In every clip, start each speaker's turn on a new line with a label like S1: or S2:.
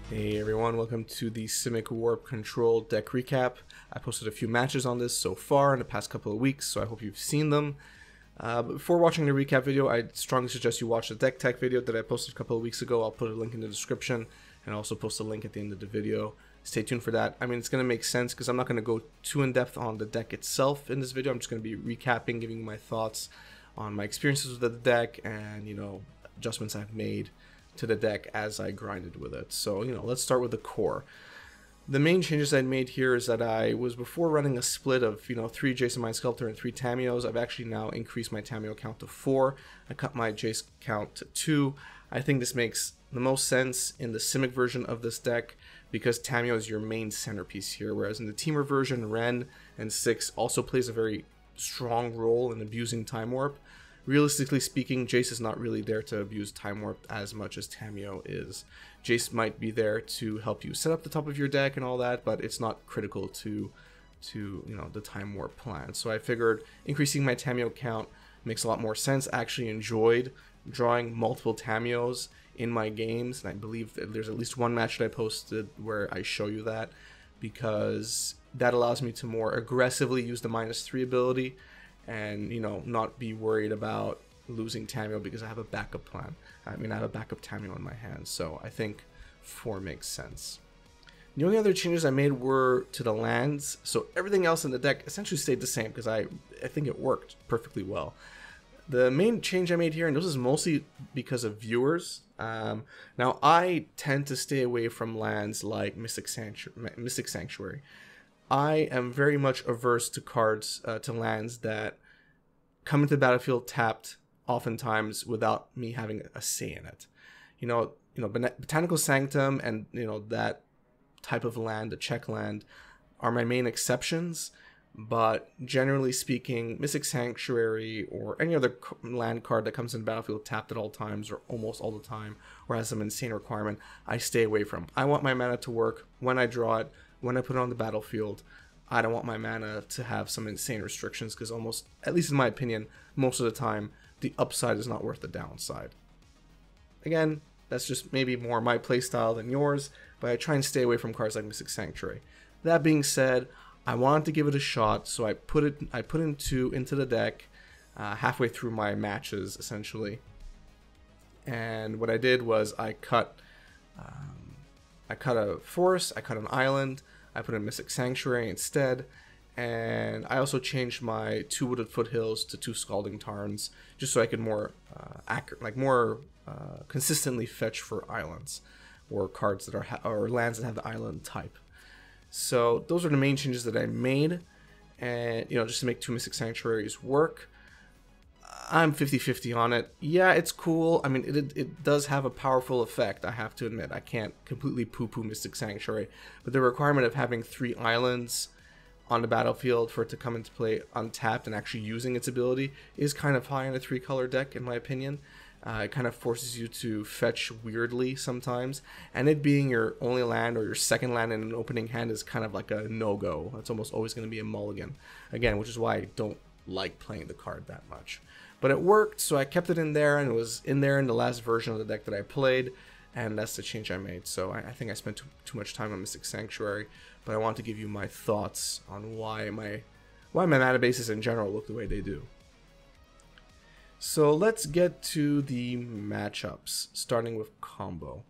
S1: Hey everyone, welcome to the Simic Warp Control deck recap. I posted a few matches on this so far in the past couple of weeks, so I hope you've seen them. But before watching the recap video, I strongly suggest you watch the deck tech video that I posted a couple of weeks ago. I'll put a link in the description and I'll also post a link at the end of the video. Stay tuned for that. I mean, it's going to make sense because I'm not going to go too in depth on the deck itself in this video. I'm just going to be recapping, giving you my thoughts on my experiences with the deck and, adjustments I've made to the deck as I grinded with it. So, let's start with the core. The main changes I made here is that I was before running a split of, 3 Jason Mind Sculptor and 3 Tamios. I've actually now increased my Tamio count to 4. I cut my Jace count to 2. I think this makes the most sense in the Simic version of this deck because Tamio is your main centerpiece here, whereas in the Teamer version, Ren and 6 also plays a very strong role in abusing Time Warp. Realistically speaking, Jace is not really there to abuse Time Warp as much as Tamio is. Jace might be there to help you set up the top of your deck and all that, but it's not critical to the Time Warp plan. So I figured increasing my Tamio count makes a lot more sense. I actually enjoyed drawing multiple Tamios in my games, and I believe that there's at least one match that I posted where I show you that, because that allows me to more aggressively use the -3 ability and not be worried about losing Tamio because I have a backup plan. I have a backup Tamio in my hands, so I think 4 makes sense. The only other changes I made were to the lands, so everything else in the deck essentially stayed the same because I think it worked perfectly well. The main change I made here, and this is mostly because of viewers, now I tend to stay away from lands like Mystic Sanctuary. I am very much averse to cards, to lands that come into the battlefield tapped oftentimes without me having a say in it. Botanical Sanctum and that type of land, the check land, are my main exceptions. But generally speaking, Mystic Sanctuary or any other land card that comes in the battlefield tapped at all times or almost all the time or has some insane requirement, I stay away from. I want my mana to work when I draw it, when I put it on the battlefield. I don't want my mana to have some insane restrictions because almost, at least in my opinion, most of the time, the upside is not worth the downside. Again, that's just maybe more my playstyle than yours, but I try and stay away from cards like Mystic Sanctuary. That being said, I wanted to give it a shot, so I put in 2 into the deck halfway through my matches, essentially. And what I did was I cut a forest, I cut an island, I put in Mystic Sanctuary instead, and I also changed my 2 Wooded Foothills to 2 Scalding Tarns, just so I could more consistently fetch for islands or cards that are or lands that have the island type. So those are the main changes that I made, and just to make 2 Mystic Sanctuaries work. I'm 50-50 on it. Yeah, it's cool. I mean, it does have a powerful effect, I have to admit. I can't completely poo-poo Mystic Sanctuary, but the requirement of having 3 islands on the battlefield for it to come into play untapped and actually using its ability is kind of high in a 3-color deck, in my opinion. It kind of forces you to fetch weirdly sometimes, and it being your only land or your second land in an opening hand is kind of like a no-go. It's almost always going to be a mulligan, again, which is why I don't like playing the card that much. But it worked, so I kept it in there, and it was in there in the last version of the deck that I played, and that's the change I made. So I think I spent too much time on Mystic Sanctuary, but I want to give you my thoughts on why my mana bases in general look the way they do. So let's get to the matchups, starting with combo.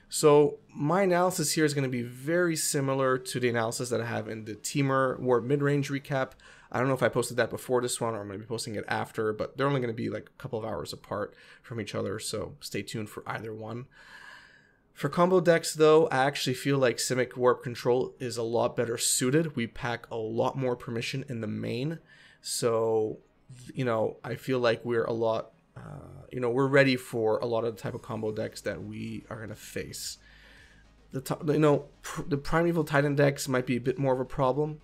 S1: So my analysis here is going to be very similar to the analysis that I have in the Teamer Warp Midrange recap. I don't know if I posted that before this one or I'm going to be posting it after, but they're only going to be like a couple of hours apart from each other, so stay tuned for either one. For combo decks, though, I actually feel like Simic Warp Control is a lot better suited. We pack a lot more permission in the main, so I feel like we're a lot, we're ready for a lot of the type of combo decks that we are going to face. The Primeval Titan decks might be a bit more of a problem.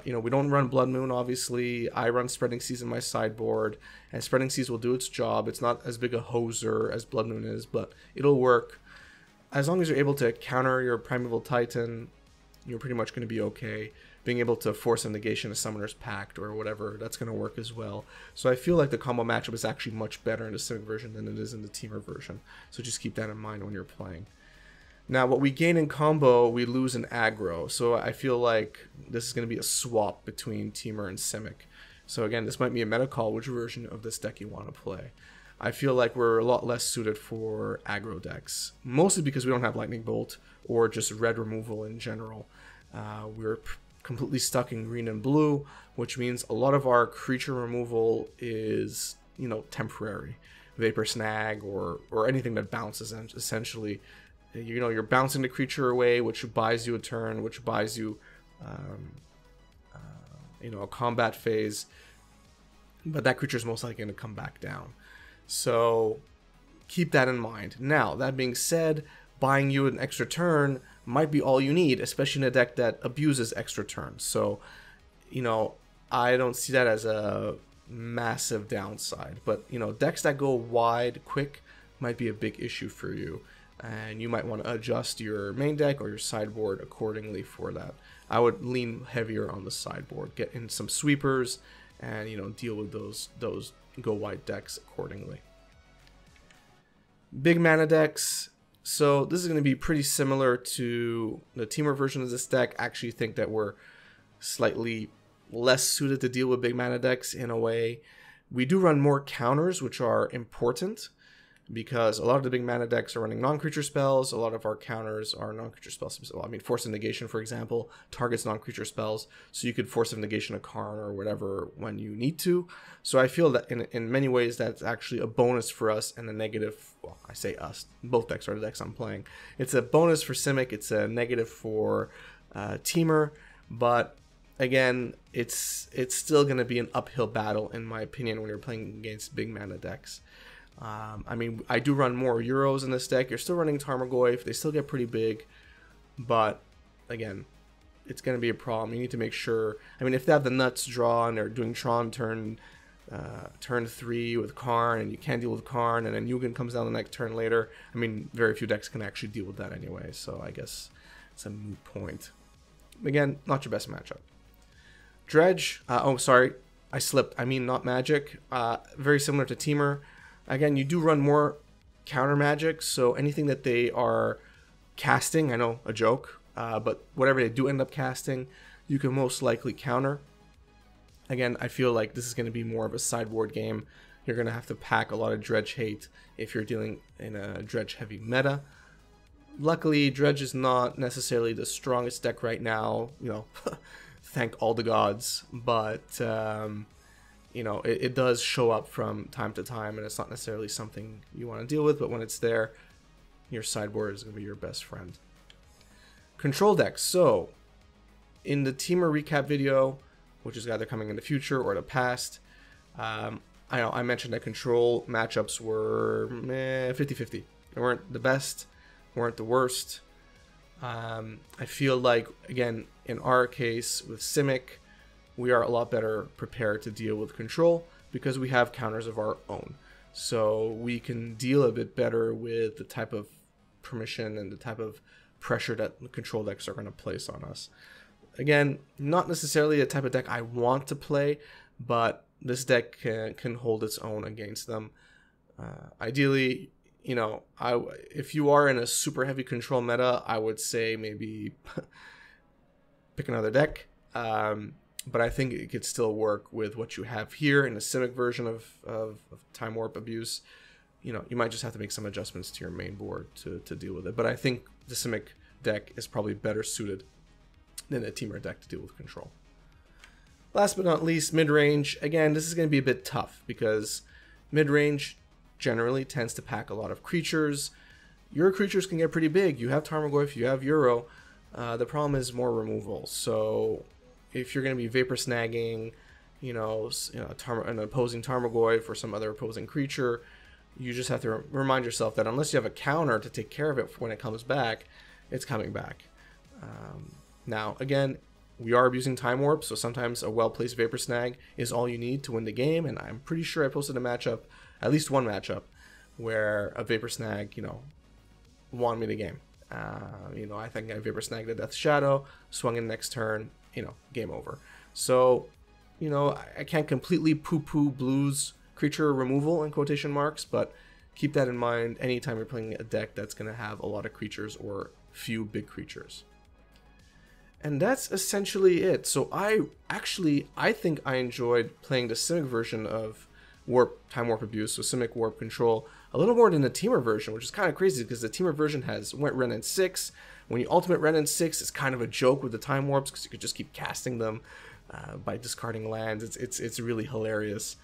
S1: We don't run Blood Moon, obviously. I run Spreading Seas in my sideboard, and Spreading Seas will do its job. It's not as big a hoser as Blood Moon is, but it'll work. As long as you're able to counter your Primeval Titan, you're pretty much going to be okay. Being able to force a negation of Summoner's Pact or whatever, that's going to work as well. So I feel like the combo matchup is actually much better in the Simic version than it is in the Teamer version. So just keep that in mind when you're playing. Now, what we gain in combo, we lose in aggro. So I feel like this is going to be a swap between Temur and Simic. So again, this might be a meta call, which version of this deck you want to play. I feel like we're a lot less suited for aggro decks, mostly because we don't have Lightning Bolt or just red removal in general. We're completely stuck in green and blue, which means a lot of our creature removal is, you know, temporary. Vapor Snag or anything that bounces, essentially. You know, you're bouncing the creature away, which buys you a turn, which buys you, you know, a combat phase. But that creature is most likely going to come back down. So keep that in mind. Now, that being said, buying you an extra turn might be all you need, especially in a deck that abuses extra turns. So, you know, I don't see that as a massive downside. But, you know, decks that go wide quick might be a big issue for you. And you might want to adjust your main deck or your sideboard accordingly for that. I would lean heavier on the sideboard, get in some sweepers, and, you know, deal with those go wide decks accordingly. Big mana decks. So this is going to be pretty similar to the Temur version of this deck. I actually think that we're slightly less suited to deal with big mana decks in a way. We do run more counters, which are important, because a lot of the big mana decks are running non-creature spells. A lot of our counters are non-creature spells. I mean, Force of Negation, for example, targets non-creature spells, so you could Force of Negation a Karn or whatever when you need to. So I feel that in many ways that's actually a bonus for us and a negative. Well, I say us. Both decks are the decks I'm playing. It's a bonus for Simic. It's a negative for Temur. But again, it's still going to be an uphill battle, in my opinion, when you're playing against big mana decks. I mean, I do run more Euros in this deck. You're still running Tarmogoyf. They still get pretty big. But, again, it's going to be a problem. You need to make sure... I mean, if they have the nuts draw and they're doing Tron turn 3 with Karn, and you can't deal with Karn, and then Yugen comes down the next turn later, I mean, very few decks can actually deal with that anyway. So I guess it's a moot point. Again, not your best matchup. Dredge. Oh, sorry. I slipped. I mean, not Magic. Very similar to Temur. Again, you do run more counter magic, so anything that they are casting, I know, a joke, but whatever they do end up casting, you can most likely counter. Again, I feel like this is going to be more of a sideboard game. You're going to have to pack a lot of Dredge hate if you're dealing in a Dredge heavy meta. Luckily, Dredge is not necessarily the strongest deck right now, you know, thank all the gods, but... you know, it does show up from time to time, and it's not necessarily something you want to deal with, but when it's there, your sideboard is going to be your best friend. Control decks. So, in the Temur recap video, which is either coming in the future or the past, I mentioned that control matchups were 50-50. They weren't the best, weren't the worst. I feel like, again, in our case with Simic, we are a lot better prepared to deal with control because we have counters of our own. So we can deal a bit better with the type of permission and the type of pressure that the control decks are going to place on us. Again, not necessarily the type of deck I want to play, but this deck can hold its own against them. Ideally, you know, if you are in a super heavy control meta, I would say maybe pick another deck. But I think it could still work with what you have here in the Simic version of Time Warp Abuse. You know, you might just have to make some adjustments to your main board to deal with it. But I think the Simic deck is probably better suited than a Temur deck to deal with control. Last but not least, mid-range. Again, this is going to be a bit tough because mid-range generally tends to pack a lot of creatures. Your creatures can get pretty big. You have Tarmogoyf, you have Euro. The problem is more removal. So... if you're going to be vapor snagging, you know, an opposing Tarmogoyf or some other opposing creature, you just have to remind yourself that unless you have a counter to take care of it when it comes back, it's coming back. Now, again, we are abusing Time Warp, so sometimes a well-placed vapor snag is all you need to win the game, and I'm pretty sure I posted a matchup, at least one matchup, where a vapor snag, you know, won me the game. You know, I think I vapor snagged the Death Shadow, swung in next turn, you know, game over. So, you know, I can't completely poo-poo Blue's creature removal in quotation marks, but keep that in mind anytime you're playing a deck that's going to have a lot of creatures or few big creatures. And that's essentially it. So I think I enjoyed playing the Simic version of Time Warp Abuse, so Simic Warp Control, a little more than the Teamer version, which is kind of crazy because the Teamer version has Wrenn 6. When you ultimate Wrenn 6, it's kind of a joke with the Time Warps because you could just keep casting them by discarding lands. It's really hilarious.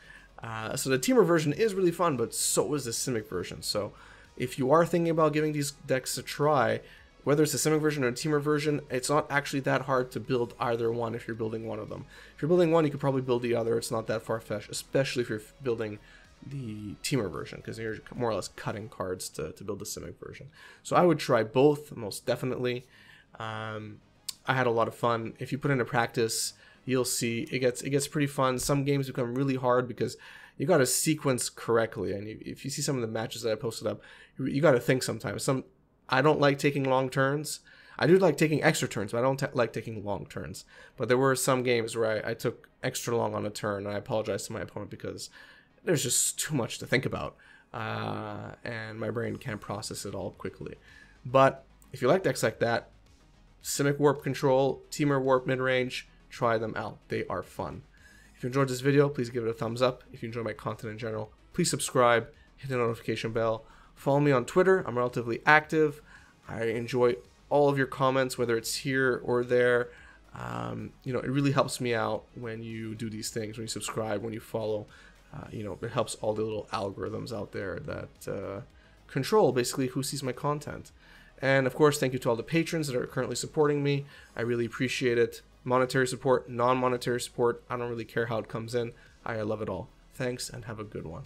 S1: So the Teamer version is really fun, but so is the Simic version. So if you are thinking about giving these decks a try, whether it's the Simic version or a Teamer version, it's not actually that hard to build either one if you're building one of them. If you're building one, you could probably build the other. It's not that far-fetched, especially if you're building the Teamer version, because you're more or less cutting cards to build the Simic version. So I would try both, most definitely. I had a lot of fun. If you put into practice, you'll see it gets pretty fun. Some games become really hard because you got to sequence correctly, and if you see some of the matches that I posted up, you got to think sometimes. I don't like taking long turns. I do like taking extra turns, but I don't like taking long turns. But there were some games where I took extra long on a turn, and I apologize to my opponent because there's just too much to think about, and my brain can't process it all quickly. But if you like decks like that, Simic Warp Control, Teamer Warp Midrange, try them out. They are fun. If you enjoyed this video, please give it a thumbs up. If you enjoy my content in general, please subscribe, hit the notification bell. Follow me on Twitter. I'm relatively active. I enjoy all of your comments, whether it's here or there. You know, it really helps me out when you do these things, when you subscribe, when you follow. You know, it helps all the little algorithms out there that control basically who sees my content. And of course, thank you to all the patrons that are currently supporting me. I really appreciate it. Monetary support, non-monetary support, I don't really care how it comes in. I love it all. Thanks and have a good one.